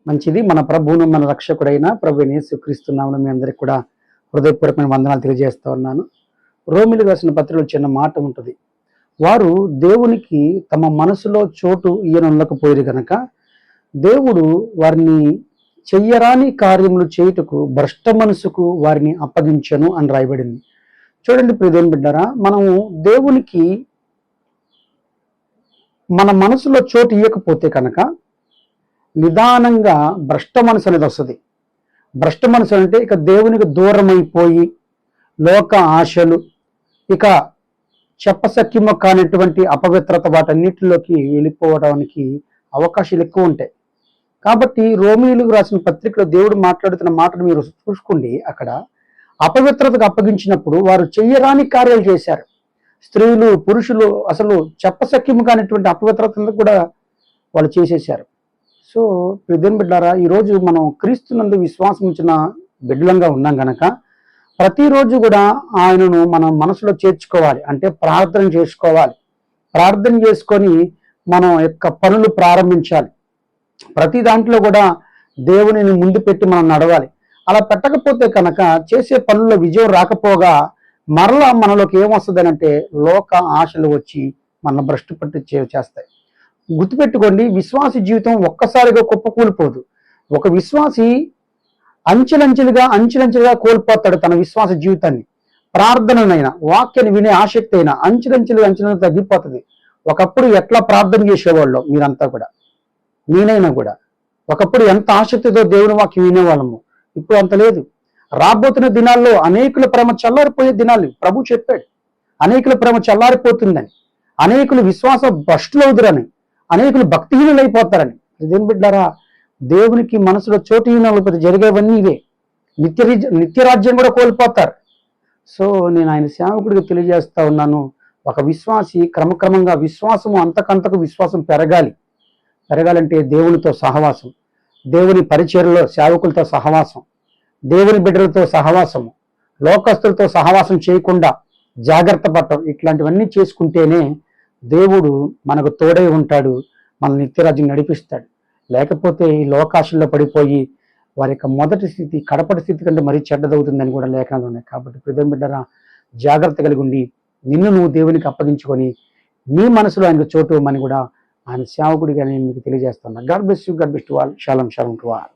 మంచిది. మన ప్రభువును మన రక్షకుడైన ప్రభువైన యేసుక్రీస్తు నామమున మీ అందరికి కూడా హృదయపూర్వకమైన వందనాలు తెలియజేస్తా ఉన్నాను. రోమిలికి రాసిన పత్రికలో చిన్న మాట ఉంటుంది. వారు దేవునికి తమ మనసులో చోటు ఇయ్యనొల్లకపోయిరు గనక దేవుడు వారిని చెయ్యరాని కార్యములు చేయుటకు భ్రష్ట మనసుకు వారిని అప్పగించెను అని రాయబడింది. చూడండి ప్రియదేవుని బిడ్డారా, మనము దేవునికి మన మనసులో చోటు ఇవ్వకపోతే కనుక నిదానంగా భ్రష్ట మనసు అనేది వస్తుంది. భ్రష్ట మనసు అంటే ఇక దేవునికి దూరం అయిపోయి లోక ఆశలు, ఇక చెప్పసఖ్యము కానిటువంటి అపవిత్రత వాటన్నిటిలోకి వెళ్ళిపోవడానికి అవకాశాలు ఎక్కువ ఉంటాయి. కాబట్టి రోమీయులకు రాసిన పత్రికలో దేవుడు మాట్లాడుతున్న మాటను మీరు చూసుకోండి. అక్కడ అపవిత్రతకు అప్పగించినప్పుడు వారు చెయ్యరాని కార్యాలు చేశారు. స్త్రీలు, పురుషులు అసలు చెప్పసఖ్యము కానిటువంటి అపవిత్రతను కూడా వాళ్ళు చేసేశారు. సో ప్రియదేవుని బిడ్డారా, ఈరోజు మనం క్రీస్తునందు విశ్వాసం ఉంచిన బిడ్డలంగా ఉన్నాం గనక ప్రతిరోజు కూడా ఆయనను మనం మనసులో చేర్చుకోవాలి. అంటే ప్రార్థన చేసుకోవాలి. ప్రార్థన చేసుకొని మనం యొక్క పనులు ప్రారంభించాలి. ప్రతి దాంట్లో కూడా దేవునిని ముందు పెట్టి మనం నడవాలి. అలా పెట్టకపోతే కనుక చేసే పనుల్లో విజయం రాకపోగా మరలా మనలోకి ఏమొస్తుంది అంటే లోక ఆశలు వచ్చి మన భ్రష్టు పట్టి చేస్తాయి. గుర్తుపెట్టుకోండి, విశ్వాసి జీవితం ఒక్కసారిగా కుప్పకూలిపోదు. ఒక విశ్వాసి అంచెలంచెలుగా కోల్పోతాడు తన విశ్వాస జీవితాన్ని. ప్రార్థననైనా, వాక్యాన్ని వినే ఆసక్తి అయినా అంచెలంచెలుగా తగ్గిపోతుంది. ఒకప్పుడు ఎట్లా ప్రార్థన చేసేవాళ్ళు మీరంతా కూడా, నేనైనా కూడా ఒకప్పుడు ఎంత ఆసక్తితో దేవుని వాక్యం వినేవాళ్ళము, ఇప్పుడు అంత లేదు. రాబోతున్న దినాల్లో అనేకుల ప్రేమ చల్లారిపోయే దినాలు ప్రభు చెప్పాడు. అనేకుల ప్రేమ చల్లారిపోతుందని, అనేకులు విశ్వాస భ్రష్టులవుదురని, అనేకులు భక్తిహీనులైపోతారని. ఇదేం బిడ్డారా, దేవునికి మనసులో చోటుహీనమైపోతే జరిగేవన్నీ ఇవే. నిత్యరాజ్యం కూడా కోల్పోతారు. సో నేను ఆయన సేవకుడికి తెలియజేస్తా ఉన్నాను, ఒక విశ్వాసి క్రమక్రమంగా విశ్వాసము అంతకంతకు విశ్వాసం పెరగాలంటే దేవునితో సహవాసం, దేవుని పరిచర్యలో సేవకులతో సహవాసం, దేవుని బిడ్డలతో సహవాసము, లోకస్తులతో సహవాసం చేయకుండా జాగ్రత్త పడటం, ఇట్లాంటివన్నీ చేసుకుంటేనే దేవుడు మనకు తోడై ఉంటాడు, మన నిత్యరాజ్యం నడిపిస్తాడు. లేకపోతే ఈ లోకాశల్లో పడిపోయి వారి యొక్క మొదటి స్థితి కడపటి స్థితి కంటే మరీ చెడ్డదవుతుందని కూడా లేఖనాలు ఉన్నాయి. కాబట్టి ప్రియమైన బిడ్డరా, జాగ్రత్త కలిగి ఉండి నిన్ను నువ్వు దేవునికి అప్పగించుకొని నీ మనసులో ఆయనకు చోటు అని కూడా ఆయన సేవకుడిగా నేను మీకు తెలియజేస్తాను. God bless you, God bless to all. షాሎም టు ఆల్.